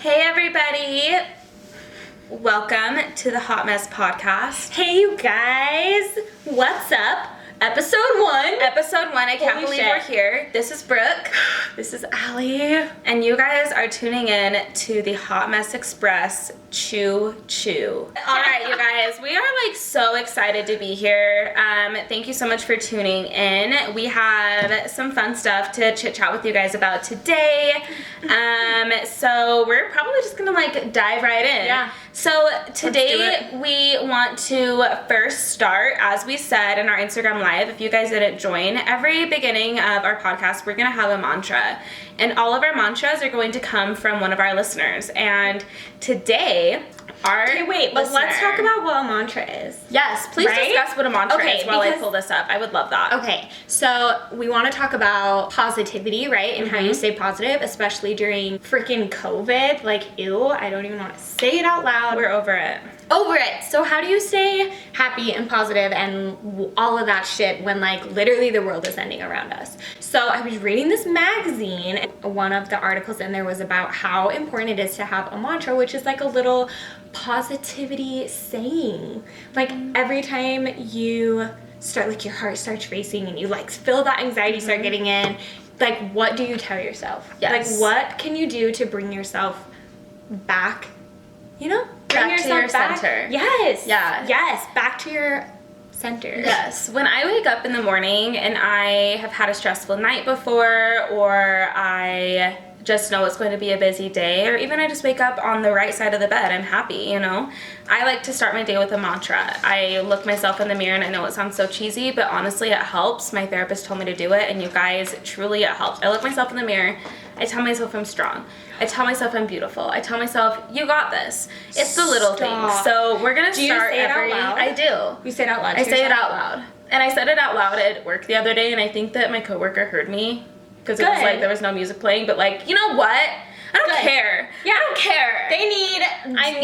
Hey everybody! Welcome to the Hot Mess Podcast. Hey you guys! What's up? Episode 1. Episode 1, I can't believe we're here. This is Brooke. This is Allie. And you guys are tuning in to the Hot Mess Express Choo Choo. Alright you guys, we are like so excited to be here. Thank you so much for tuning in. We have some fun stuff to chit chat with you guys about today. So we're probably just gonna like dive right in. Yeah. So today we want to first start, as we said in our Instagram Live, if you guys didn't join, every beginning of our podcast we're going to have a mantra. And all of our mantras are going to come from one of our listeners. And today, our but let's talk about what a mantra is. Yes, please discuss what a mantra is while I pull this up. I would love that. Okay, so we want to talk about positivity, right? And how you stay positive, especially during freaking COVID. Like, ew, I don't even want to say it out loud. We're over it. Over it. So how do you stay happy and positive and all of that shit when like literally the world is ending around us? So I was reading this magazine and one of the articles in there was about how important it is to have a mantra, which is like a little positivity saying. Like every time you start, like your heart starts racing and you like feel that anxiety start getting in, like what do you tell yourself? Yes. Like what can you do to bring yourself back, you know? Back to your center. Yes. Yeah. Yes. Back to your center. Yes. When I wake up in the morning and I have had a stressful night before, or I just know it's going to be a busy day, or even I just wake up on the right side of the bed, I'm happy, you know? I like to start my day with a mantra. I look myself in the mirror and I know it sounds so cheesy, but honestly it helps. My therapist told me to do it, and you guys, truly it helps. I look myself in the mirror, I tell myself I'm strong. I tell myself I'm beautiful. I tell myself, you got this. It's the little things. So we're gonna start every... out loud? I do. You say it out loud. I say it out loud. And I said it out loud at work the other day, and I think that my coworker heard me because it was like there was no music playing, but like, you know what? I don't care. Yeah. I don't care. They need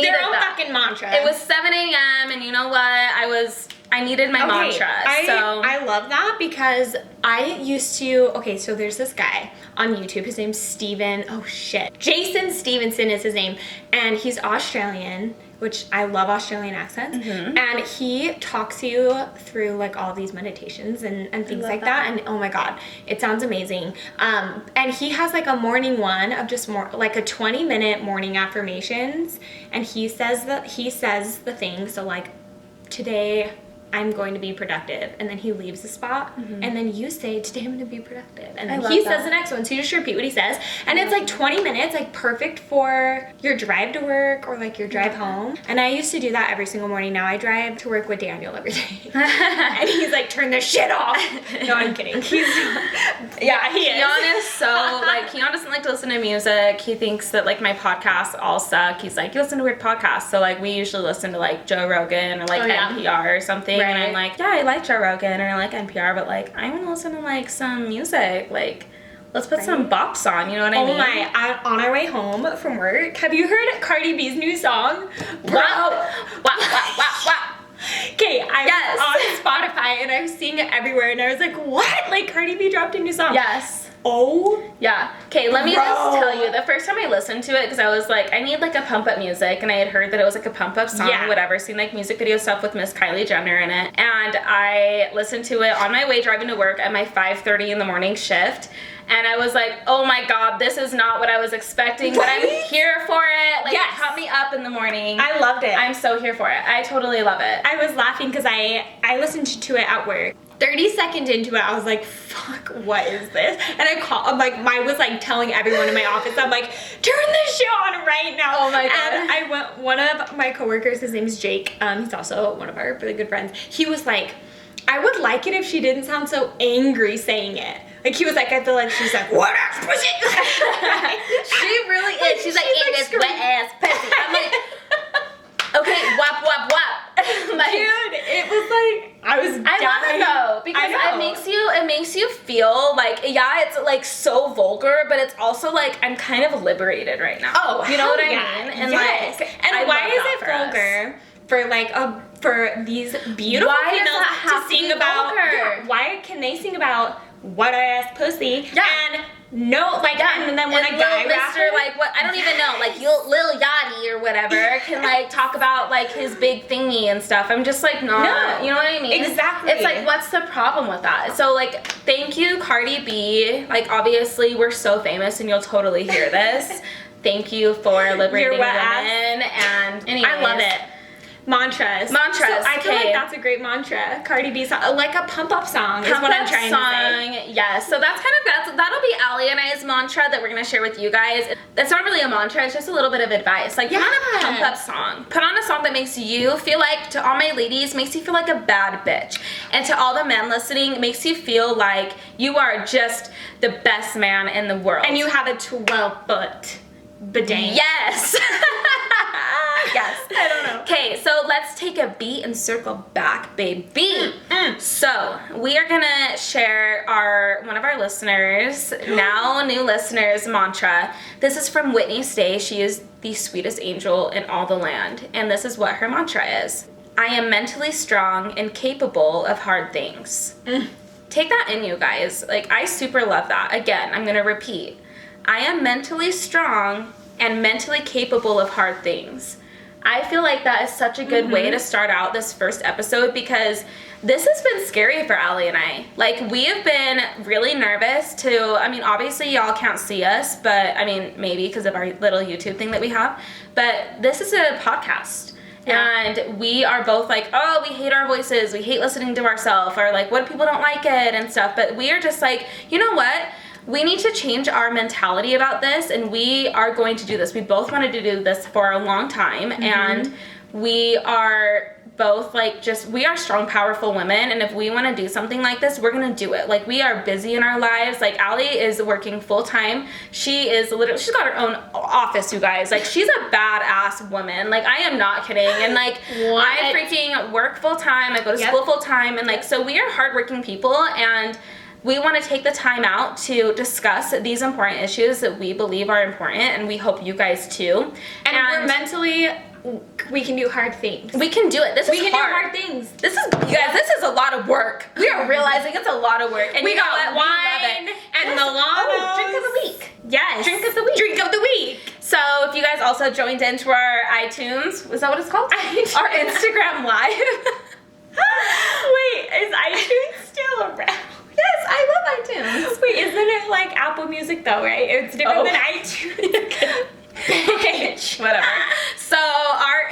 their own fucking mantra. It was 7 a.m. and you know what? I needed my mantra. I love that because I used to, so there's this guy on YouTube, his name's Jason Stevenson is his name, and he's Australian, which I love Australian accents, and he talks you through like all these meditations and things like that, and oh my god, it sounds amazing. And he has like a morning one of just more like a 20-minute morning affirmations, and he says the thing, so like today I'm going to be productive, and then he leaves the spot, and then you say, today I'm going to be productive, and then he says the next one, so you just repeat what he says, and it's like 20 minutes, like perfect for your drive to work or like your drive home. And I used to do that every single morning. Now I drive to work with Daniel every day, and he's like, turn this shit off. No, I'm kidding. He is. Keon is so, like, Keon doesn't like to listen to music. He thinks that like my podcasts all suck. He's like, you listen to weird podcasts, so like we usually listen to like Joe Rogan or like NPR or something. Right. And I'm like, yeah, I like Joe Rogan and I like NPR, but like I want to listen to like some music. Like, let's put some bops on, you know what I mean? Oh my, on our way home from work, have you heard Cardi B's new song? Wow. Okay, I was on Spotify and I was seeing it everywhere and I was like, what? Like Cardi B dropped a new song. Yes. Oh. Yeah. Okay, let me just tell you, the first time I listened to it, because I was like, I need like a pump up music, and I had heard that it was like a pump up song, whatever, seen like music video stuff with Miss Kylie Jenner in it, and I listened to it on my way driving to work at my 5:30 in the morning shift, and I was like, oh my god, this is not what I was expecting, but I'm here for it. Like, it caught me up in the morning. I loved it. I'm so here for it. I totally love it. I was laughing because I listened to it at work. 30 seconds into it, I was like, fuck, what is this? And I was like telling everyone in my office, I'm like, turn this shit on right now. Oh my god. And one of my coworkers, his name's Jake, he's also one of our really good friends, he was like, I would like it if she didn't sound so angry saying it. Like, he was like, I feel like she's like, what ass pussy? She really is. She's like, in this wet ass pussy. I'm like, okay, wap, wap, wap. Like, dude, it was like, I love it though, because it makes you feel like, it's like so vulgar, but it's also like, I'm kind of liberated right now. Oh, you know what I mean? And like, and why is it vulgar for like for these beautiful females to sing about? Why can they sing about wet ass pussy? Yeah. And No, like, and then when a guy rapper, like, what, I don't even know, like, Lil Yachty or whatever can, like, talk about, like, his big thingy and stuff. I'm just, like, not, no, you know what I mean? Exactly. It's, like, what's the problem with that? So, like, thank you, Cardi B. Like, obviously, we're so famous, and you'll totally hear this. Thank you for liberating women, and anyways. I love it. Mantras. So I feel like that's a great mantra. Cardi B song, like a pump up song is what I'm trying to say. Yes. So that'll be Allie and I's mantra that we're gonna share with you guys. That's not really a mantra. It's just a little bit of advice. Like, put on a pump up song. Put on a song that makes you feel like, to all my ladies, makes you feel like a bad bitch, and to all the men listening, makes you feel like you are just the best man in the world, and you have a 12-foot bidet. Yes. Yes. I don't know. Okay, so let's take a beat and circle back, baby. So we are gonna share one of our listeners, now new listeners, mantra. This is from Whitney Stay. She is the sweetest angel in all the land, and this is what her mantra is: I am mentally strong and capable of hard things. Take that in, you guys. Like, I super love that. Again, I'm gonna repeat. I am mentally strong and mentally capable of hard things. I feel like that is such a good way to start out this first episode, because this has been scary for Allie and I. Like, we have been really nervous I mean, obviously y'all can't see us, but I mean, maybe because of our little YouTube thing that we have, but this is a podcast. Yeah. And we are both like, oh, we hate our voices, we hate listening to ourselves, or like, what if people don't like it and stuff, but we are just like, you know what? We need to change our mentality about this, and we are going to do this. We both wanted to do this for a long time, and we are both like, we are strong, powerful women, and if we want to do something like this, we're going to do it. Like, we are busy in our lives. Like, Allie is working full-time. She is literally, she's got her own office, you guys. Like, she's a badass woman. Like, I am not kidding. And like, I freaking work full-time. I go to school full-time, and like, so we are hardworking people, and we want to take the time out to discuss these important issues that we believe are important, and we hope you guys too. And we're mentally, we can do hard things. We can do it. We can do hard things. This is, you guys, this is a lot of work. We are realizing it's a lot of work. And we you know got what? wine and Milano. Drink of the week. Yes. Drink of the week. Drink of the week. So if you guys also joined into our iTunes, is that what it's called? Our Instagram Live. Wait, is iTunes still around? Yes, I love iTunes. Wait, isn't it like Apple Music though, right? It's different than iTunes. Bitch. Whatever. So our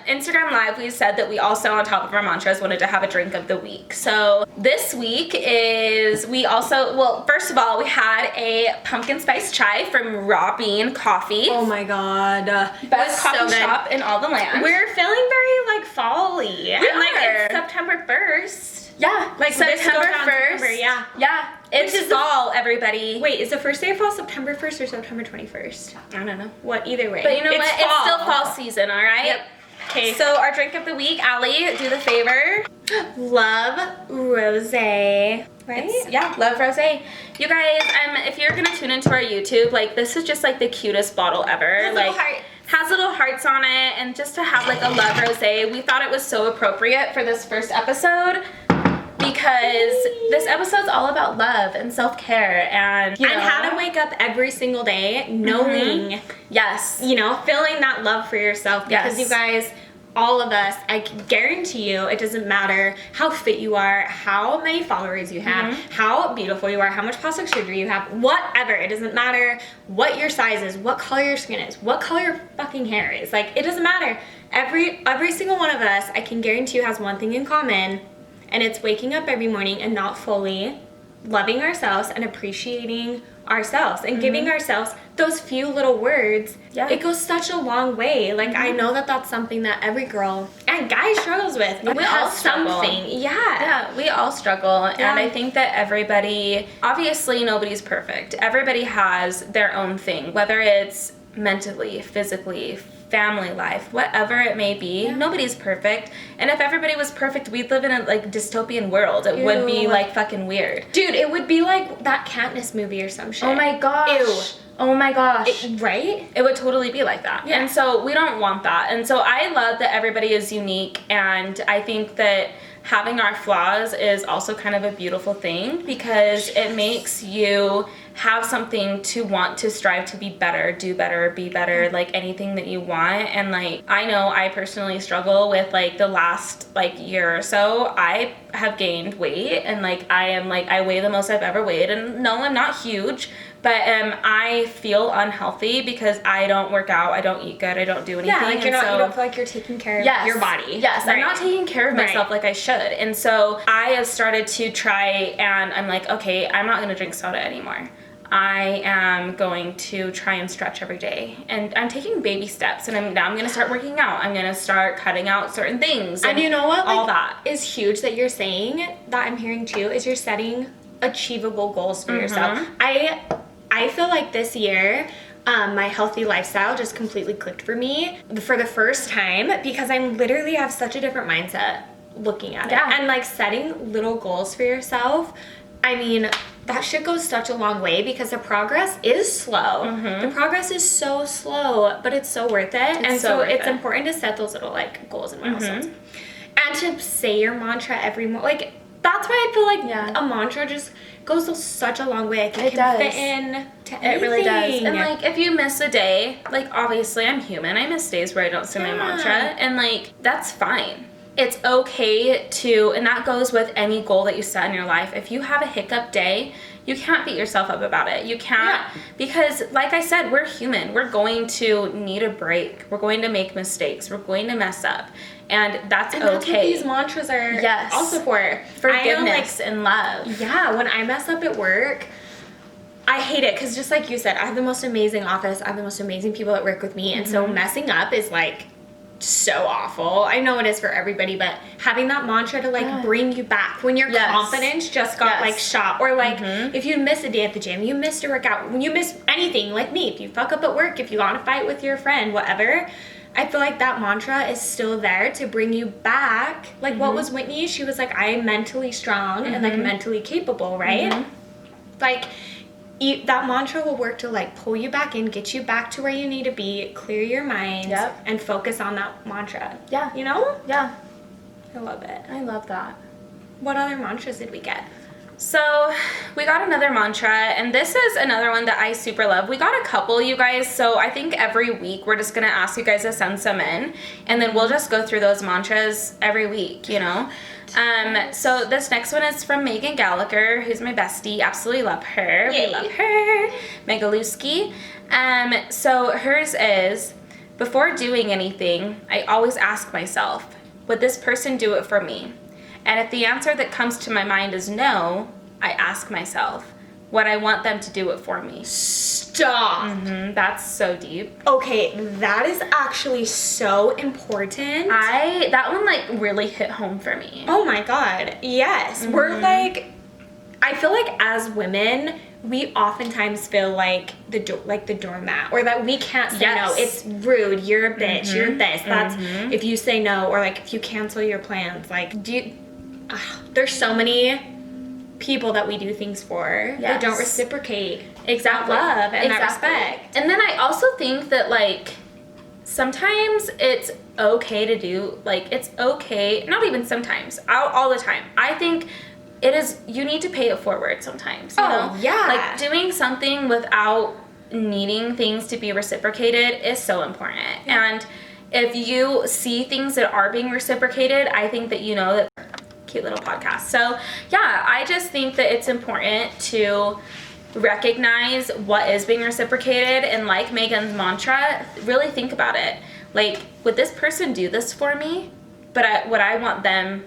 Instagram Live, we said that we also, on top of our mantras, wanted to have a drink of the week. So this week first of all, we had a pumpkin spice chai from Raw Bean Coffee. Oh my god. Best coffee shop in all the land. We're feeling very like fall-y. And like it's September 1st. Yeah, like September 1st. Yeah. Yeah. It's fall, everybody. Wait, is the first day of fall September 1st or September 21st? I don't know. What, either way. But you know what? Fall. It's still fall season, all right? Yep. Okay. So our drink of the week, Allie, do the favor. Love rosé. Right? Yeah, love rosé. You guys, if you're gonna tune into our YouTube, like, this is just like the cutest bottle ever. Has little hearts on it, and just to have like a love rosé, we thought it was so appropriate for this first episode, because this episode's all about love and self-care and how to wake up every single day knowing, feeling that love for yourself, because you guys, all of us, I guarantee you, it doesn't matter how fit you are, how many followers you have, how beautiful you are, how much plastic surgery you have, whatever. It doesn't matter what your size is, what color your skin is, what color your fucking hair is. Like, it doesn't matter. Every single one of us, I can guarantee you, has one thing in common, and it's waking up every morning and not fully loving ourselves and appreciating ourselves and giving ourselves those few little words. It goes such a long way. Like, I know that that's something that every girl and guy struggles with. We all struggle. Yeah, we all struggle. And I think that everybody, obviously nobody's perfect. Everybody has their own thing, whether it's mentally, physically, family life, whatever it may be. Nobody's perfect, and if everybody was perfect, we'd live in a like dystopian world. It would be like fucking weird, dude. It would be like that Katniss movie or some shit. Oh my gosh. Ew. Oh my gosh. Right? It would totally be like that. And so we don't want that. And so I love that everybody is unique, and I think that having our flaws is also kind of a beautiful thing, because it makes you have something to want to strive to be better, do better, be better, like anything that you want. And like, I know I personally struggle with like the last like year or so, I have gained weight, and like I weigh the most I've ever weighed, and no, I'm not huge, but I feel unhealthy because I don't work out, I don't eat good, I don't do anything. Yeah, like you don't feel like you're taking care of your body. Yes, right. I'm not taking care of myself like I should. And so I have started to try, and I'm like, okay, I'm not gonna drink soda anymore. I am going to try and stretch every day, and I'm taking baby steps, and now I'm going to start working out. I'm going to start cutting out certain things. And you know what? All like, that is huge that you're saying, that I'm hearing too, is you're setting achievable goals for yourself. I feel like this year, my healthy lifestyle just completely clicked for me for the first time, because I literally have such a different mindset looking at it. And like setting little goals for yourself, I mean, that shit goes such a long way, because the progress is slow. The progress is so slow, but it's so worth it. It's important to set those little like goals and milestones. And to say your mantra every like, that's why I feel like a mantra just goes such a long way. It can fit in to anything. It really does. And like, if you miss a day, like obviously I'm human. I miss days where I don't say my mantra, and like that's fine. It's okay to, and that goes with any goal that you set in your life. If you have a hiccup day, you can't beat yourself up about it. You can't, because like I said, we're human. We're going to need a break. We're going to make mistakes. We're going to mess up. And that's okay. That's what these mantras are also for. Forgiveness and love. Yeah, when I mess up at work, I hate it, because just like you said, I have the most amazing office. I have the most amazing people that work with me. And so messing up is like so awful. I know it is for everybody, but having that mantra to like bring you back when your confidence just got like shot, or like if you miss a day at the gym, you missed a workout, when you miss anything, like me, if you fuck up at work, if you got in a fight with your friend, whatever, I feel like that mantra is still there to bring you back. Like what was Whitney? She was like, I am mentally strong and like mentally capable, right? Like that mantra will work to like pull you back in, get you back to where you need to be, clear your mind, and focus on that mantra. Yeah. You know? Yeah. I love it. I love that. What other mantras did we get? So we got another mantra, and this is another one that I super love. We got a couple, you guys, so I think every week we're just gonna ask you guys to send some in, and then we'll just go through those mantras every week, you know? So this next one is from Megan Gallagher, who's my bestie. Absolutely love her. Yay. We love her. Megaluski. So hers is, before doing anything, I always ask myself, would this person do it for me? And if the answer that comes to my mind is no, I ask myself, would I want them to do it for me? Stop. That's so deep. Okay, that is actually so important. That one like really hit home for me. Oh my God, yes. We're like, I feel like as women, we oftentimes feel like the doormat, or that we can't say no. It's rude. You're a bitch. You're this. That's if you say no, or like if you cancel your plans. Like, there's so many people that we do things for that don't reciprocate that love and that respect. And then I also think that like sometimes it's okay to do, like, it's okay, not even sometimes, all the time. I think it is, you need to pay it forward sometimes, you know? Like, doing something without needing things to be reciprocated is so important. And if you see things that are being reciprocated, I think that you know that. Cute little podcast. So yeah, I just think that it's important to recognize what is being reciprocated, and like Megan's mantra, really think about it. Like, would this person do this for me? But would I want them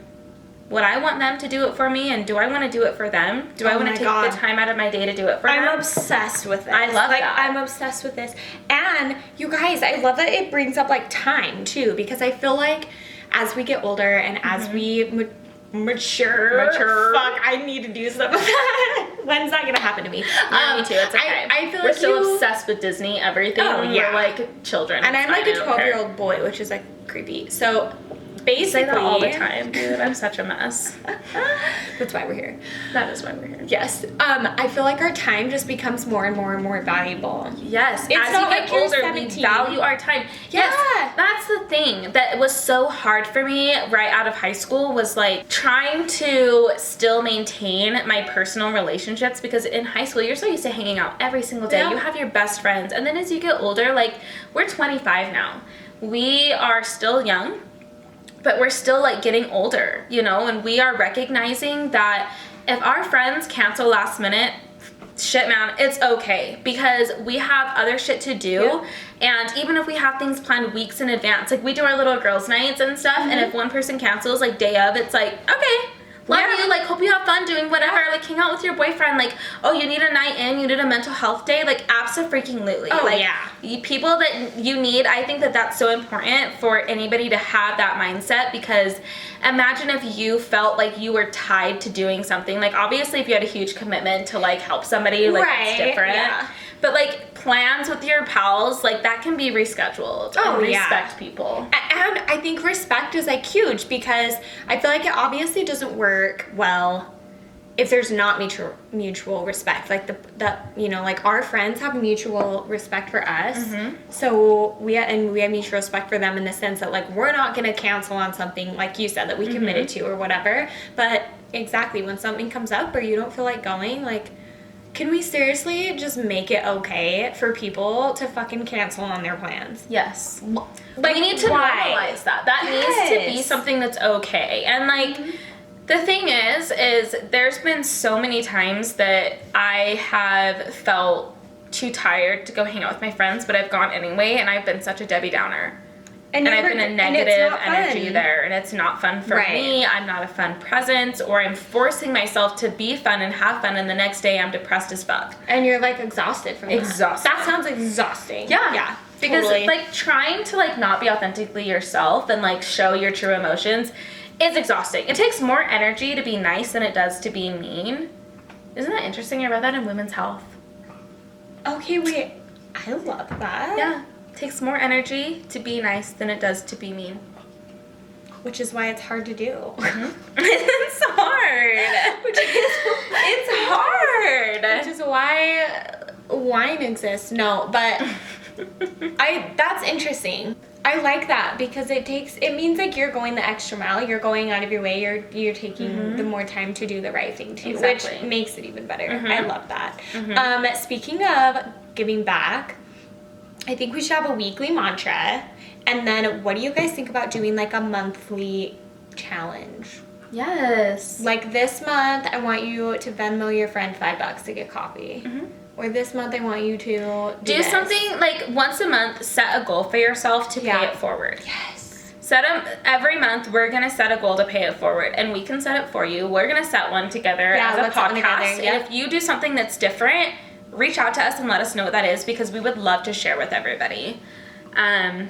to do it for me, and do I want to do it for them? Do I want to take the time out of my day to do it for them? I'm obsessed with this. I love that. I'm obsessed with this. And you guys, I love that it brings up like time too, because I feel like as we get older and as we mature. Fuck, I need to do something. When's that gonna happen to me? Yeah, me too. It's okay. I feel we're like so obsessed with Disney, everything. Oh, yeah. We're like children. And I'm like a 12-year-old boy, which is like creepy. So basically. I say that all the time, dude. I'm such a mess. That's why we're here. That is why we're here. Yes. I feel like our time just becomes more and more and more valuable. Yes. It's As not you like get you're older, 17. we value our time. Yeah. Yes. That's the thing that was so hard for me right out of high school was like trying to still maintain my personal relationships, because in high school you're so used to hanging out every single day. Yeah. You have your best friends. And then as you get older, like we're 25 now. We are still young, but we're still like getting older, you know, and we are recognizing that if our friends cancel last minute, shit man, it's okay, because we have other shit to do. And even if we have things planned weeks in advance, like we do our little girls nights and stuff, and if one person cancels like day of, it's like, okay, love you, like hope you have fun doing whatever, like hang out with your boyfriend, like, oh, you need a night in, you need a mental health day, like abso-freaking-lutely. Oh, like, yeah. People that you need, I think that that's so important for anybody to have that mindset, because imagine if you felt like you were tied to doing something, like obviously if you had a huge commitment to like help somebody, like it's different. Yeah. But like plans with your pals, like that can be rescheduled. Oh, and yeah. Respect people. And I think respect is like huge, because I feel like it obviously doesn't work well if there's not mutual respect. Like the you know, like our friends have mutual respect for us, so we have mutual respect for them in the sense that like we're not gonna cancel on something like you said that we committed to or whatever. But exactly, when something comes up or you don't feel like going, like, can we seriously just make it okay for people to fucking cancel on their plans? Yes. Like, we need to why? normalize that. That needs to be Yes. something that's okay. And like the thing is there's been so many times that I have felt too tired to go hang out with my friends, but I've gone anyway, and I've been such a Debbie Downer. And I've been a negative energy there, and it's not fun for me. I'm not a fun presence, or I'm forcing myself to be fun and have fun, and the next day I'm depressed as fuck. And you're like exhausted from Exhausted. That sounds exhausting. Yeah. Because totally. like trying to like not be authentically yourself and like show your true emotions is exhausting. It takes more energy to be nice than it does to be mean. Isn't that interesting? I read that in Women's Health. Okay, wait. I love that. Yeah. It takes more energy to be nice than it does to be mean. Which is why it's hard to do. It's hard. It's hard. Which is why wine exists. No, but that's interesting. I like that, because it means like you're going the extra mile, you're going out of your way, you're taking the more time to do the right thing too, which makes it even better. I love that. Speaking of giving back, I think we should have a weekly mantra. And then what do you guys think about doing like a monthly challenge? Yes. Like this month, I want you to Venmo your friend $5 to get coffee. Or this month, I want you to do this. Something like once a month, set a goal for yourself to pay it forward. Yes. Every month, we're going to set a goal to pay it forward, and we can set it for you. We're going to set one together as a podcast. And if you do something that's different, reach out to us and let us know what that is, because we would love to share with everybody.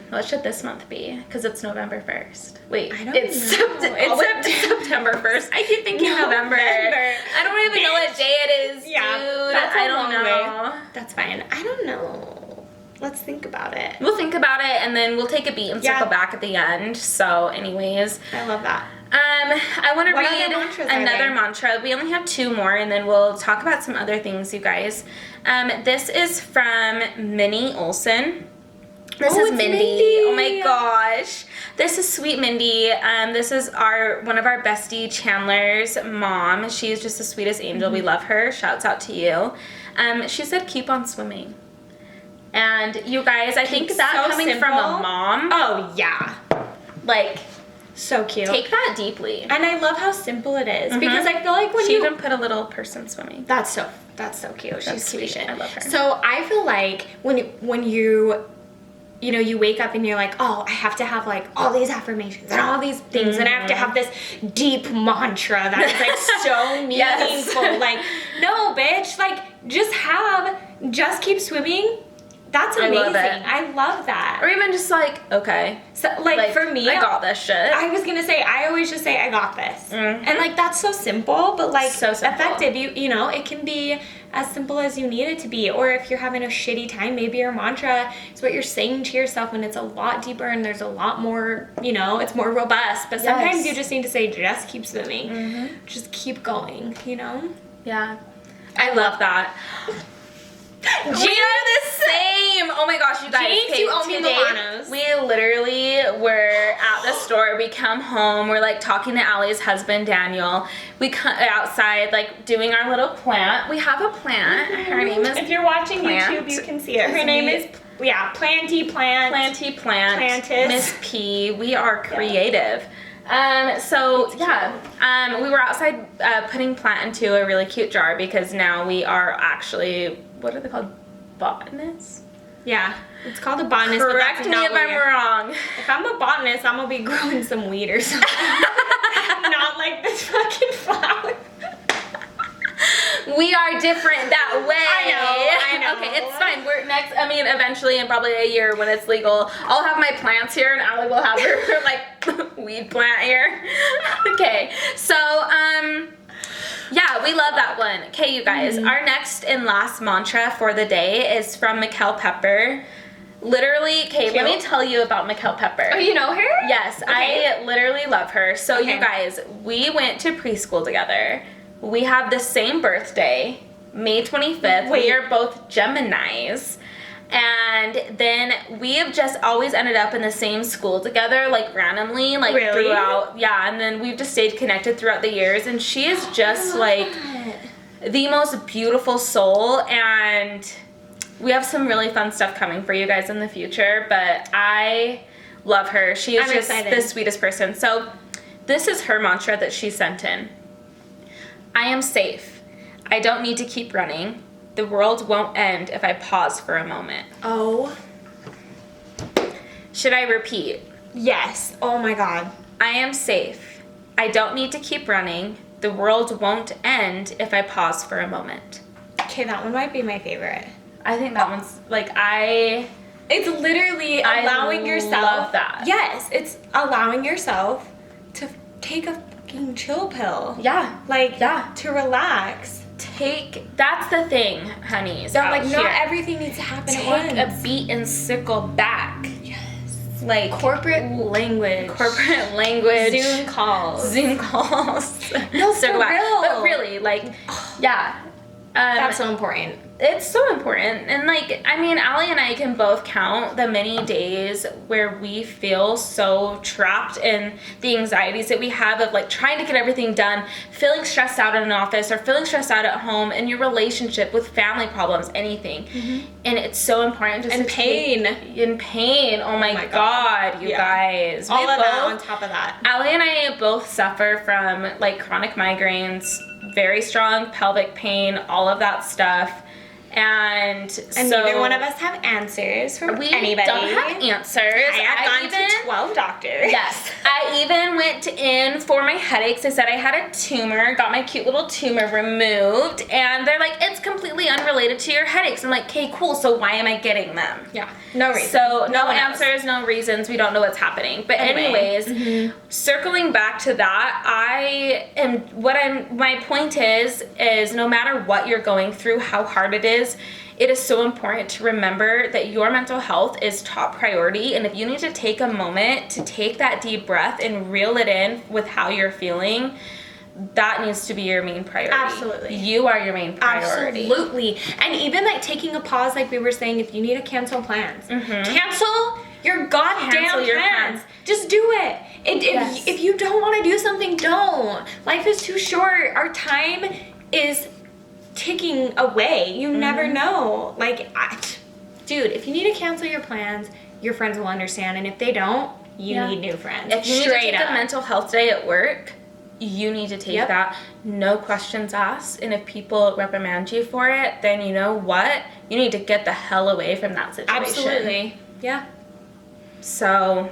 What should this month be? Because it's November 1st. Wait, it's September 1st. I keep thinking November. I don't even know what day it is, dude. I don't know. That's fine. I don't know. Let's think about it. We'll think about it, and then we'll take a beat and circle back at the end. So anyways. I love that. I want to read another mantra. We only have 2 more, and then we'll talk about some other things, you guys. This is from Minnie Olson. This is Mindy. Oh my gosh. This is sweet Mindy. This is one of our bestie Chandler's mom. She's just the sweetest angel. We love her. Shouts out to you. She said, keep on swimming. And you guys, I think that coming from a mom. Oh, yeah. Like, so cute. Take that deeply. And I love how simple it is, because I feel like when she even put a little person swimming. That's so cute. She's sweet. I love her. So I feel like when you wake up and you're like, oh, I have to have like all these affirmations and all these things, and I have to have this deep mantra that is like so meaningful. Like, no, bitch, like just keep swimming. That's I amazing. love it. I love that. Or even just like, okay. So, like for me, I got this shit. I was gonna say, I always just say, I got this. Mhm. And like, that's so simple, but like So simple. effective. You know, it can be as simple as you need it to be. Or if you're having a shitty time, maybe your mantra is what you're saying to yourself, and it's a lot deeper and there's a lot more, you know, it's more robust. But sometimes Yes. you just need to say, just keep swimming. Mhm. Just keep going, you know? Yeah. I love that. We are the same. Oh my gosh, you guys. Jinx, Okay, you owe me today, Milanos. we literally were at the store. We come home. We're like talking to Allie's husband, Daniel. We come outside, like doing our little plant. We have a plant. Her name is If you're watching Plant. YouTube, you can see it. Her Because name we- is, Planty Plant. Planty Plant. Plantis. Miss P. We are creative. So yeah, we were outside putting plant into a really cute jar because now we are actually, what are they called? Botanists? Yeah, it's called a botanist. but Correct that's me not if what I'm you're- wrong. If I'm a botanist, I'm gonna be growing some weed or something. Not like this fucking flower. We are different that way. I know. Okay, it's fine. We're next, I mean, eventually in probably a year when it's legal, I'll have my plants here and Allie will have her like weed plant here. Okay, so yeah, we love that one. Okay, you guys, our next and last mantra for the day is from Mikkel Pepper. Literally, okay, let me tell you about Mikkel Pepper. Oh, you know her? Yes, Okay. I literally love her. So Okay. you guys, we went to preschool together. We have the same birthday, May 25th. Wait. We are both Geminis. And then we have just always ended up in the same school together, like randomly, like Really? throughout. Yeah, and then we've just stayed connected throughout the years. And she is just like the most beautiful soul. And we have some really fun stuff coming for you guys in the future. But I love her. She is I'm just excited. the sweetest person. So this is her mantra that she sent in. I am safe. I don't need to keep running. The world won't end if I pause for a moment. Oh, Should I repeat? yes. Oh my God. I am safe. I don't need to keep running. The world won't end if I pause for a moment. Okay, that one might be my favorite. I think that one's like It's literally I allowing yourself. love that. Yes, it's allowing yourself to take a fucking chill pill. yeah. Like, Yeah. to relax. That's the thing, honeys. That out like not here. everything needs to happen Take at a once. beat and circle back. Yes. Like Corporate language. corporate language. Zoom calls. Zoom calls. No, Circle for back. real. But really, like, yeah. That's so important. It's so important. And like, I mean, Allie and I can both count the many days where we feel so trapped in the anxieties that we have of like trying to get everything done, feeling stressed out in an office or feeling stressed out at home, in your relationship, with family problems, anything. And it's so important just And to take- pain. in pain. Oh my, my God, God. you Yeah. guys. All We of that both- on top of that. Allie and I both suffer from like chronic migraines, very strong pelvic pain, all of that stuff. And And so neither one of us have answers from we anybody. don't have answers. I have gone even, to 12 doctors. Yes. I even went in for my headaches. They said I had a tumor, got my cute little tumor removed, and they're like, it's completely unrelated to your headaches. I'm like, okay, cool, so why am I getting them? Yeah. No reason. So no one knows. answers, no reasons. We don't know what's happening. But Anyway. anyways, circling back to that, my point is no matter what you're going through, how hard it is so important to remember that your mental health is top priority. And if you need to take a moment to take that deep breath and reel it in with how you're feeling, that needs to be your main priority. Absolutely. You are your main priority. Absolutely. And even like taking a pause, like we were saying, if you need to cancel plans, cancel your goddamn Cancel your plans. plans. Just do it. Yes. If you don't want to do something, don't. Life is too short. Our time is ticking away. You never know. Like, dude, if you need to cancel your plans, your friends will understand. And if they don't, you need new friends. If you need to Straight take up. a mental health day at work, you need to take that. No questions asked. And if people reprimand you for it, then you know what? You need to get the hell away from that situation. Absolutely. Yeah. So,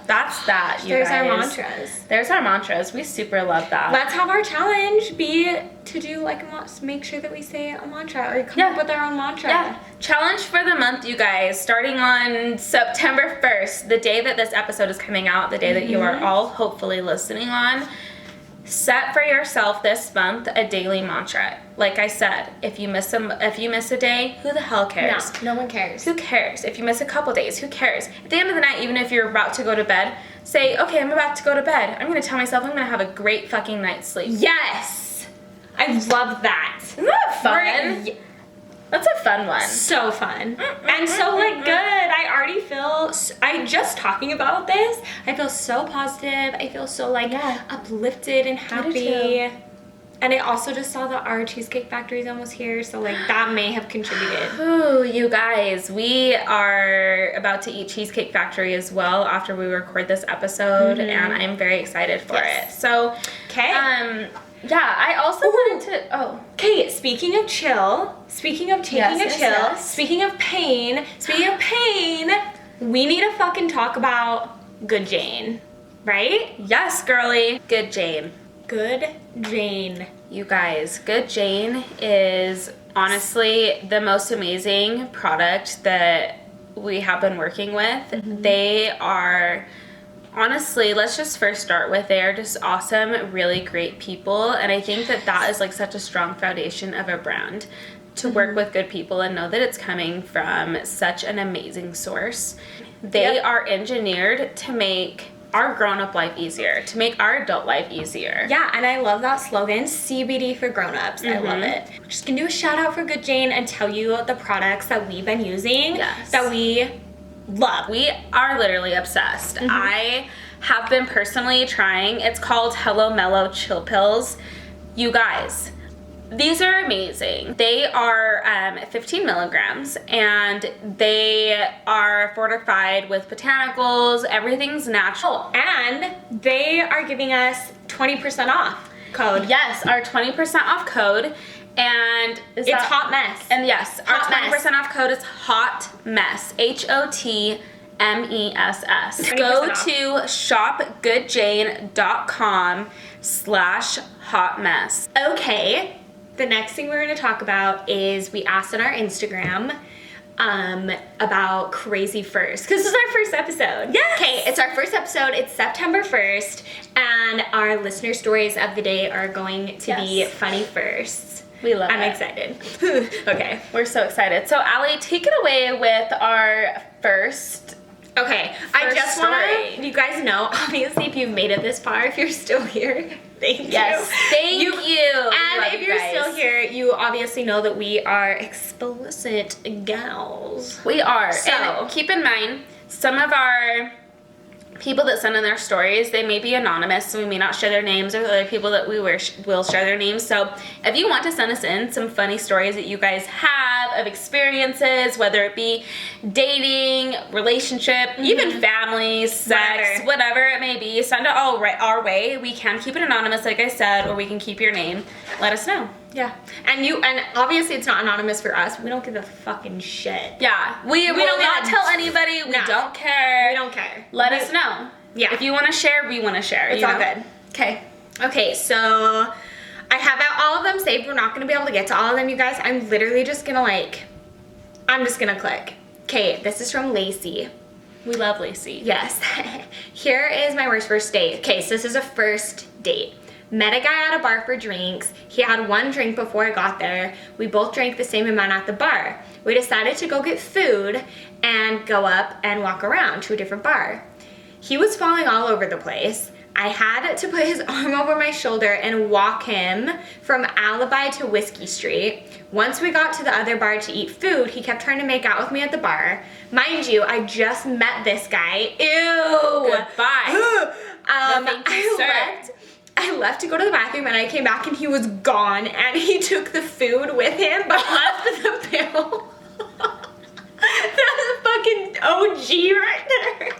That's that, you There's guys. our mantras. There's our mantras. We super love that. Let's have our challenge be to do like make sure that we say a mantra or come up with our own mantra. Yeah. Challenge for the month, you guys, starting on September 1st, the day that this episode is coming out, the day that you are all hopefully listening on. Set for yourself this month a daily mantra. Like I said, if you miss a day, who the hell cares? No one cares. Who cares? If you miss a couple days, who cares? At the end of the night, even if you're about to go to bed, say, okay, I'm about to go to bed. I'm going to tell myself I'm going to have a great fucking night's sleep. Yes! I love that. Isn't that fun? That's a fun one. So fun. And so like good. I already feel, just talking about this, I feel so positive. I feel so like uplifted and happy. And I also just saw that our Cheesecake Factory is almost here, so like that may have contributed. Ooh, you guys, we are about to eat Cheesecake Factory as well after we record this episode, and I'm very excited for it. So, yeah, I also wanted to, Okay, speaking of chill, speaking of taking a chill, speaking of pain, we need to fucking talk about Good Jane, right? Yes, girly. Good Jane. Good Jane. You guys, Good Jane is honestly the most amazing product that we have been working with. They are, honestly, let's just first start with they're just awesome, really great people. And I think that that is like such a strong foundation of a brand, to work with good people and know that it's coming from such an amazing source. They are engineered to make our grown-up life easier, to make our adult life easier. Yeah, and I love that slogan, CBD for grown-ups. I love it. We're just gonna do a shout out for Good Jane and tell you the products that we've been using that we love. We are literally obsessed. I have been personally trying, it's called Hello Mellow Chill Pills. You guys, these are amazing. They are 15 milligrams and they are fortified with botanicals. Everything's natural. And they are giving us 20% off code. Yes, our 20% off code. And it's Hot Mess. And yes, our 20% off code is Hot Mess. HOTMESS. Go to shopgoodjane.com/hotmess. Okay. The next thing we're going to talk about is we asked on our Instagram about Crazy First, because this is our first episode. Yes. Okay, it's our first episode. It's September 1st, and our listener stories of the day are going to be funny firsts. We love it. I'm excited. Okay, we're so excited. So, Allie, take it away with our first. Okay, I just want to, you guys know, obviously, if you've made it this far, if you're still here, thank you. Thank you. And if you're still here, you obviously know that we are explicit gals. We are. So, and keep in mind, some of our people that send in their stories, they may be anonymous, so we may not share their names, or other people that we will share their names. So if you want to send us in some funny stories that you guys have of experiences, whether it be dating, relationship, even family, sex, whatever it may be, send it all our way. We can keep it anonymous, like I said, or we can keep your name. Let us know. Yeah. And obviously it's not anonymous for us. We don't give a fucking shit. Yeah. We will not tell anybody. We don't care. We don't care. Let us know. Yeah. If you want to share, we want to share. It's all good. Okay. Okay, so I have all of them saved. We're not going to be able to get to all of them, you guys. I'm literally just going to I'm just going to click. Okay, this is from Lacey. We love Lacey. Yes. Here is my worst first date. Okay, so this is a first date. Met a guy at a bar for drinks. He had one drink before I got there. We both drank the same amount at the bar. We decided to go get food and go up and walk around to a different bar. He was falling all over the place. I had to put his arm over my shoulder and walk him from Alibi to Whiskey Street. Once we got to the other bar to eat food, he kept trying to make out with me at the bar. Mind you, I just met this guy. Ew! Goodbye. I left to go to the bathroom and I came back and he was gone and he took the food with him but left the bill. That's a fucking OG right there.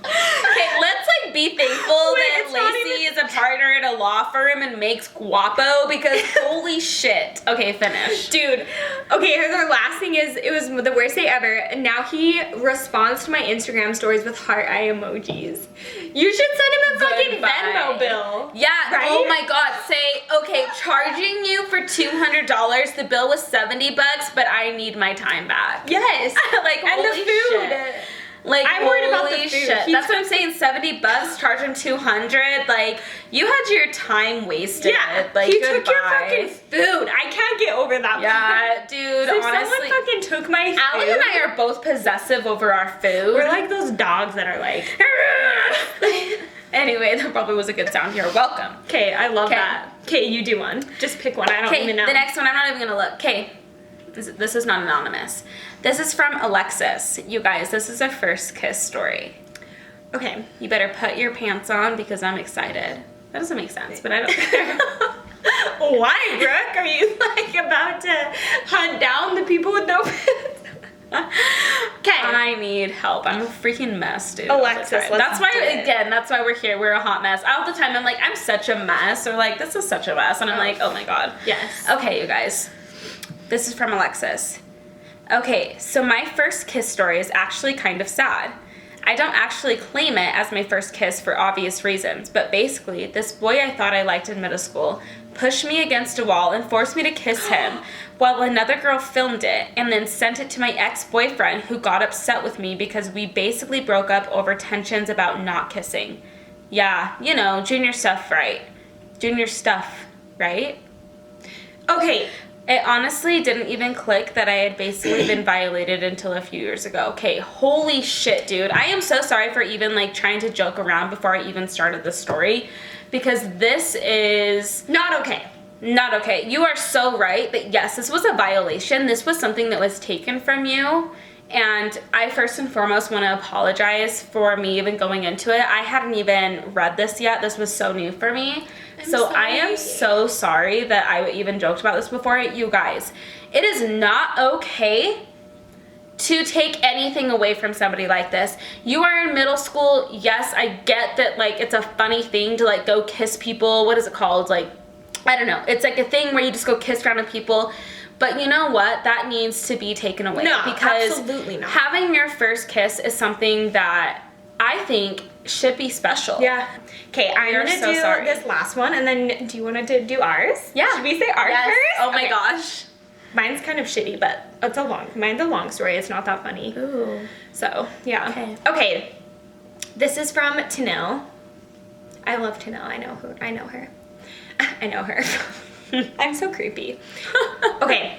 Okay, let's be thankful that Lacey is a partner at a law firm and makes guapo, because holy shit. Okay, finish. Dude, Okay, the last thing is, it was the worst day ever, and now he responds to my Instagram stories with heart eye emojis. You should send him a fucking Goodbye. Venmo bill. Yeah, right? oh my god, say, okay, charging you for $200, the bill was $70, but I need my time back. Yes. Like, and holy the food. Shit. Like, I'm worried about the holy food. shit. That's what I'm saying, $70, charge him $200. Like, you had your time wasted. Yeah, Like, he goodbye. took your fucking food. I can't get over that. Yeah, dude, If honestly. someone fucking took my food. Allie and I are both possessive over our food. We're like those dogs that are like. Anyway, that probably was a good sound. You're welcome. Okay, I love 'Kay. that. Okay, you do one. Just pick one. I don't Okay, even know. the next one, I'm not even gonna look. Okay, this is not anonymous. This is from Alexis. You guys, this is a first kiss story. Okay. You better put your pants on because I'm excited. That doesn't make sense, but I don't care. Why, Brooke? Are you like about to hunt down the people with no pants? Okay. I need help. I'm a freaking mess, dude. all the Alexis, time. let's That's why, do it. again, that's why we're here. We're a hot mess. All the time, I'm like, I'm such a mess. Or like, this is such a mess. And I'm like, oh my god. Yes. Okay, you guys. This is from Alexis. Okay, so my first kiss story is actually kind of sad. I don't actually claim it as my first kiss for obvious reasons, but basically, this boy I thought I liked in middle school pushed me against a wall and forced me to kiss him while another girl filmed it and then sent it to my ex-boyfriend who got upset with me because we basically broke up over tensions about not kissing. Yeah, you know, junior stuff, right? Junior stuff, right? Okay. It honestly didn't even click that I had basically been violated until a few years ago. Okay, holy shit, dude. I am so sorry for even like trying to joke around before I even started the story because this is Not okay. not okay. You are so right that yes, this was a violation. This was something that was taken from you. And I first and foremost want to apologize for me even going into it. I hadn't even read this yet. This was so new for me. So I am so sorry that I even joked about this before. You guys, it is not okay to take anything away from somebody like this. You are in middle school. Yes, I get that like it's a funny thing to like go kiss people. What is it called? Like, I don't know. It's like a thing where you just go kiss random people. But you know what? That needs to be taken away. No, because absolutely not. having your first kiss is something that I think should be special. Yeah. Okay, I'm We are gonna so do sorry. this last one, and then do you want to do ours? Yeah. Should we say ours Yes. first? Oh my Okay. gosh. Mine's kind of shitty, but mine's a long story. It's not that funny. Ooh. So yeah. Okay. Okay. This is from Tanil. I love Tanil. I know her. I know her. I'm so creepy. Okay.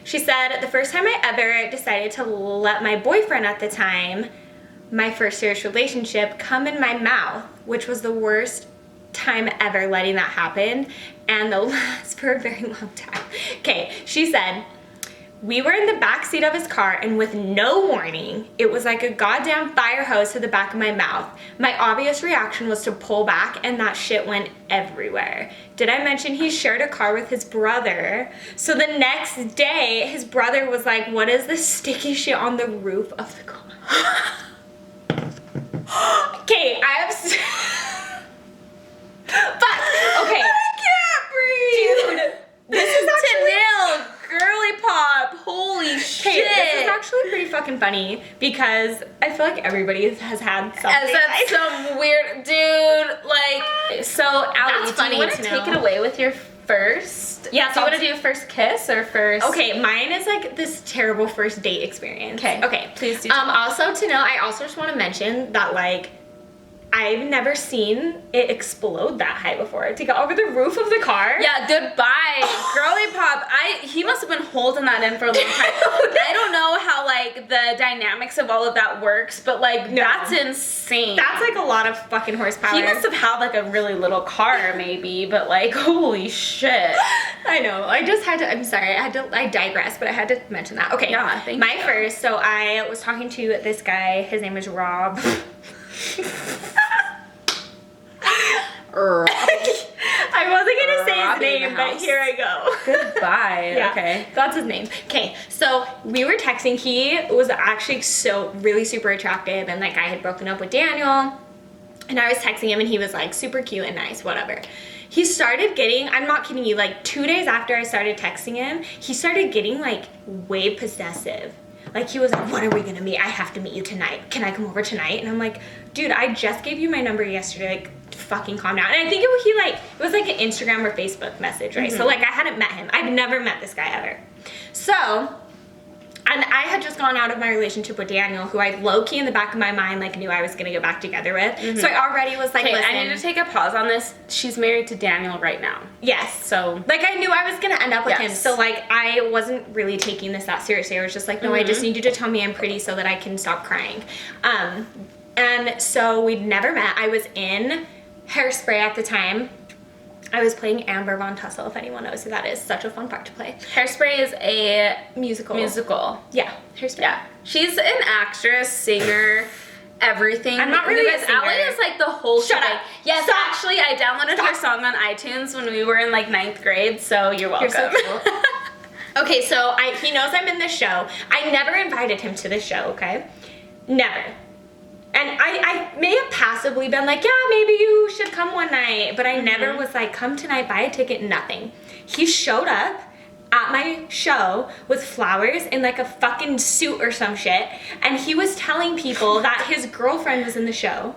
She said, the first time I ever decided to let my boyfriend at the time, my first serious relationship, come in my mouth, which was the worst time ever letting that happen, and they'll last for a very long time. Okay, she said, we were in the back seat of his car, and with no warning, it was like a goddamn fire hose to the back of my mouth. My obvious reaction was to pull back, and that shit went everywhere. Did I mention he shared a car with his brother? So the next day, his brother was like, what is this sticky shit on the roof of the car? Okay, I have... Fuck! Okay. I can't breathe. Dude, this is Tanil, girly pop, holy shit. Okay, this is actually pretty fucking funny because I feel like everybody has had something. That's some weird dude. Like, so Allie, That's do you want funny to to take know. it away with your first? Yeah, Do so you want to do first kiss or first? Okay, mine is like this terrible first date experience. Okay. Please do. Also to know, I also just want to mention that like I've never seen it explode that high before. To go over the roof of the car. Yeah, goodbye, girly pop. He must have been holding that in for a long time. I don't know how like the dynamics of all of that works, but like No. that's insane. That's like a lot of fucking horsepower. He must have had like a really little car maybe, but like holy shit. I know. I just had to. I'm sorry. I digress, but I had to mention that. Okay. Yeah, thank My you. first. So I was talking to this guy. His name is Rob. I wasn't gonna say his Robbie in the name, but house. here I go. Goodbye. Yeah, Okay. that's his name. Okay, so we were texting. He was actually really super attractive, and like I had broken up with Daniel, and I was texting him, and he was like super cute and nice, whatever. he started getting, I'm not kidding you, like 2 days after I started texting him, he started getting like way possessive. Like he was like, when are we gonna meet? I have to meet you tonight. Can I come over tonight? And I'm like, dude, I just gave you my number yesterday. Like, fucking calm down. And I think it was like an Instagram or Facebook message, right? So like I hadn't met him. I've never met this guy ever. So, and I had just gone out of my relationship with Daniel, who I low-key in the back of my mind like knew I was gonna get back together with. So I already was like, Okay, listen. I need to take a pause on this. She's married to Daniel right now. Yes. So like I knew I was gonna end up with him. Yes. So like I wasn't really taking this that seriously. I was just like, no, I just need you to tell me I'm pretty so that I can stop crying. And so we'd never met. I was in Hairspray at the time. I was playing Amber Von Tussle, if anyone knows who that is. Such a fun part to play. Hairspray is a Musical. Yeah. Hairspray. Yeah. She's an actress, singer, everything. I'm not really a singer. Allie is like the whole Shut shebang. up. Yes, Stop. actually, I downloaded her song on iTunes when we were in like 9th grade, so you're welcome. You're so cool. Okay, so he knows I'm in this show. I never invited him to this show, okay? Never. And I may have passively been like, yeah, maybe you should come one night. But I never was like, come tonight, buy a ticket, nothing. He showed up at my show with flowers in like a fucking suit or some shit. And he was telling people that his girlfriend was in the show.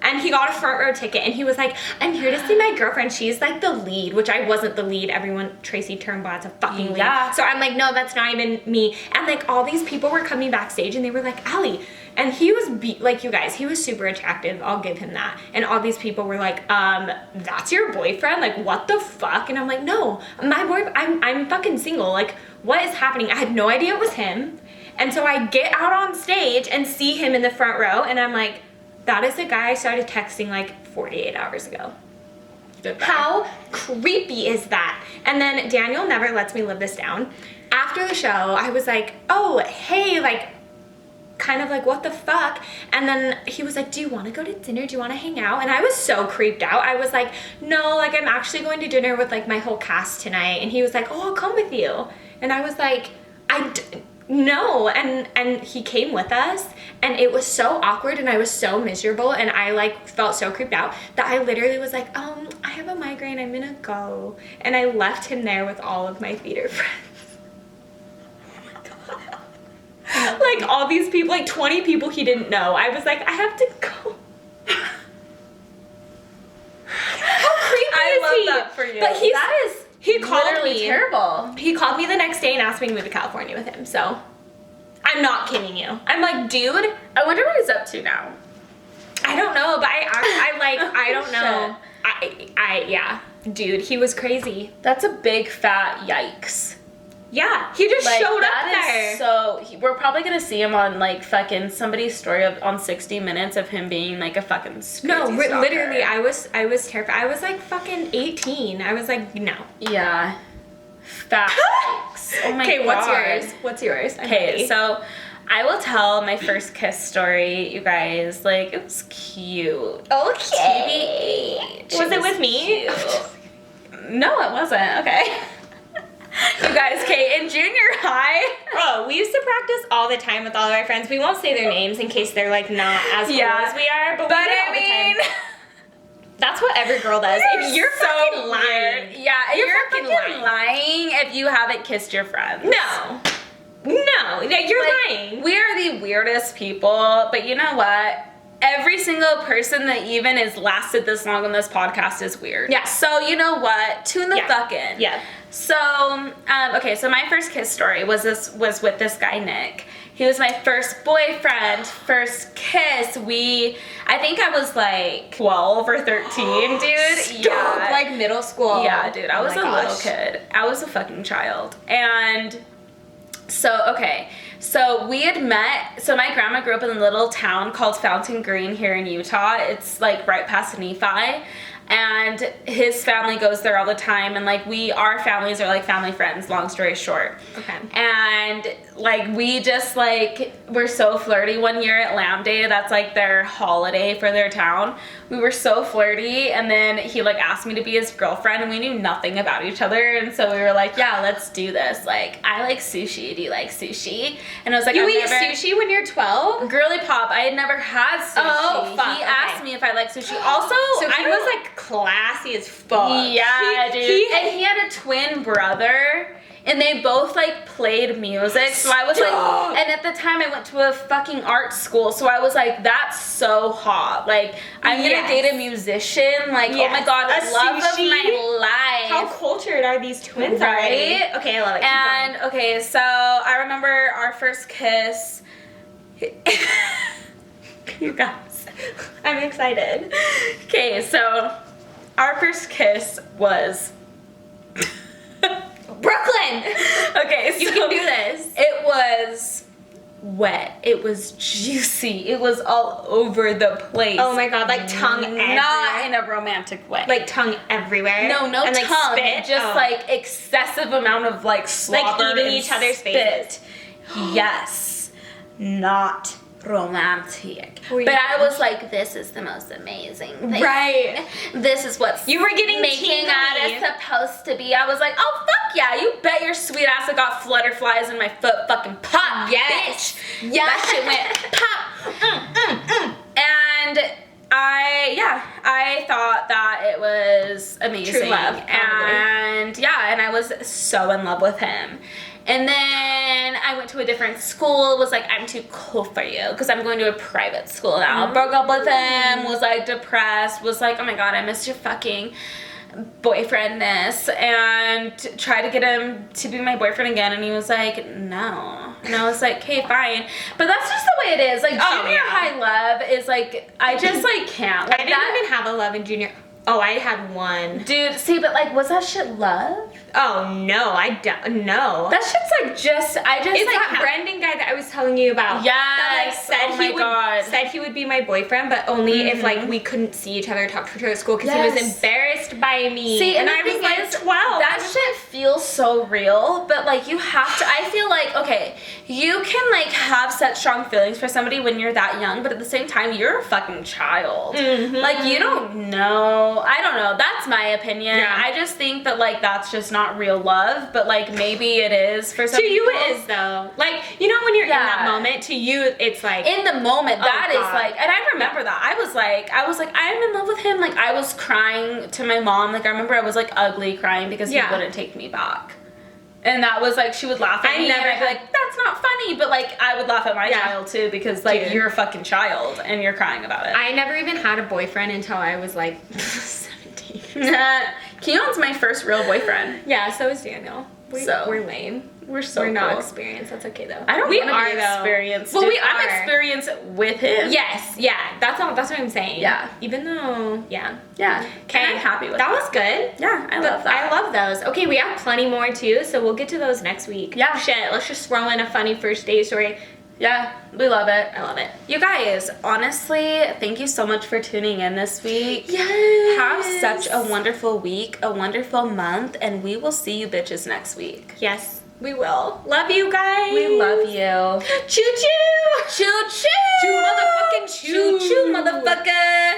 And he got a front row ticket and he was like, I'm here to see my girlfriend. She's like the lead, which I wasn't the lead. Everyone, Tracy Turnblad's a fucking lead. Yeah. So I'm like, no, that's not even me. And like all these people were coming backstage and they were like, Allie. And he was, like you guys, he was super attractive. I'll give him that. And all these people were like, that's your boyfriend? Like, what the fuck? And I'm like, no, my boyfriend, I'm fucking single. Like, what is happening? I had no idea it was him. And so I get out on stage and see him in the front row and I'm like, that is the guy I started texting like 48 hours ago. Goodbye. How creepy is that? And then Daniel never lets me live this down. After the show, I was like, oh, hey, like, kind of like, what the fuck? And then he was like, do you want to go to dinner? Do you want to hang out? And I was so creeped out. I was like, no, like, I'm actually going to dinner with like my whole cast tonight. And he was like, oh, I'll come with you. And I was like, no. And he came with us and it was so awkward and I was so miserable and I like felt so creeped out that I literally was like, I have a migraine, I'm gonna go. And I left him there with all of my theater friends. Like all these people, like 20 people he didn't know. I was like, I have to go. How creepy is love he? that for you. But he called literally me. terrible. He called me the next day and asked me to move to California with him. So I'm not kidding you. I'm like, dude, I wonder what he's up to now. I don't know, but I don't know. Yeah, dude, he was crazy. That's a big fat yikes. Yeah, he just Like, showed up that there. is so we're probably gonna see him on like fucking somebody's story on 60 Minutes of him being like a fucking crazy stalker. Literally, I was terrified. I was like fucking 18. I was like, no. Yeah. Fat yikes. Oh my god. Okay, what's yours? I'm Okay, ready. so I will tell my first kiss story, you guys. Like, it was cute. Okay. TBH. Was it with me? Cute. No, it wasn't. Okay. You guys, Kate, in junior high. Oh, we used to practice all the time with all of our friends. We won't say their names in case they're like not as cool as we are, but we do it all the time. That's what every girl does. If you're so fucking lying. weird. Yeah, you're fucking lying if you haven't kissed your friends. No. No, you're Like, lying. We are the weirdest people, but you know what? Every single person that even is lasted this long on this podcast is weird. Yeah. So you know what? Tune the fuck in. Yeah. So, okay, so my first kiss story was with this guy, Nick. He was my first boyfriend, first kiss. I think I was like 12 or 13, dude. Stop. Yeah. Like middle school. Yeah, dude, I was Oh a my little gosh. kid. I was a fucking child. And so, okay, so we had met, so my grandma grew up in a little town called Fountain Green here in Utah. It's like right past Nephi. And his family goes there all the time, and like our families are like family friends, long story short. Okay. And like we just like were so flirty one year at Lamb Day. That's like their holiday for their town. We were so flirty, and then he like asked me to be his girlfriend, and we knew nothing about each other, and so we were like, yeah, let's do this. Like, I like sushi. Do you like sushi? And I was like, You I've eat never- sushi when you're 12? Girly pop. I had never had sushi. Oh, fuck, He okay. asked me if I like sushi. Also, So I he was don't- like classy as fuck. Yeah, dude. And he had a twin brother. And they both, like, played music, so I was like, and at the time I went to a fucking art school, so I was like, that's so hot. Like, I'm gonna date a musician, like, oh my god, love of my life. How cultured are these twins already? Okay, I love it. And, okay, so I remember our first kiss. You guys, I'm excited. Okay, so our first kiss was... Brooklyn! Okay, so you can do this. It was wet. It was juicy. It was all over the place. Oh my god, like tongue everywhere. Not in a romantic way. Like tongue everywhere. No and, tongue. like, spit. Just like excessive amount of like slobber, like eating and each other's faces. Yes, not romantic. Were you But I drunk? was like, this is the most amazing thing. Right. This is what you were getting making out is supposed to be. I was like, oh fuck yeah, you bet your sweet ass I got flutterflies in my foot fucking pop. Yes. Bitch. Yeah. That shit went pop. And I thought that it was amazing. True love, probably. And and I was so in love with him. And then I went to a different school, was like, I'm too cool for you, because I'm going to a private school now. Broke up with him, was like depressed, was like, oh my god, I miss your fucking boyfriendness, and tried to get him to be my boyfriend again, and he was like, no. And I was like, okay, fine. But that's just the way it is. Like, junior high love is like, I just like can't. Like, I didn't even have a love in junior. Oh, I had one. Dude, see, but like, was that shit love? Oh no, I don't. No. That shit's like just. It's like that Brendan guy that I was telling you about. Yes. That like said Oh my God. said he would be my boyfriend, but only if like we couldn't see each other or talk to each other at school because he was embarrassed by me. See, and I was like 12. That shit feels so real, but like you have to. I feel like okay, you can like have such strong feelings for somebody when you're that young, but at the same time, you're a fucking child. Like you don't know. I don't know. That's my opinion. Yeah. I just think that like that's just not real love, but like maybe it is for some to you people. it is though. Like you know when you're in that moment, to you it's like in the moment that is God. like, and I remember that I was like I'm in love with him. Like I was crying to my mom. Like I remember I was like ugly crying because he wouldn't take me back. And that was like, she would laugh at me and I'd be like, that's not funny. But like, I would laugh at my child too because like, you're a fucking child and you're crying about it. I never even had a boyfriend until I was like 17. Keon's my first real boyfriend. Yeah, so is Daniel. We're lame. We're so We're not cool. experienced. That's okay though. I don't we want to are be though. experienced. Well, dude. we are. I'm experienced with him. Yes, yeah. That's what I'm saying. Yeah. Even though, yeah. Okay, I'm happy with that. That was good. Yeah, I love that. I love those. Okay, we have plenty more too, so we'll get to those next week. Yeah. Shit, let's just throw in a funny first date story. Yeah, we love it. I love it. You guys, honestly, thank you so much for tuning in this week. Yes. Have such a wonderful week, a wonderful month, and we will see you bitches next week. Yes, we will. Love you guys. We love you. Choo choo. Choo choo. Choo motherfucking choo. Choo choo motherfucker.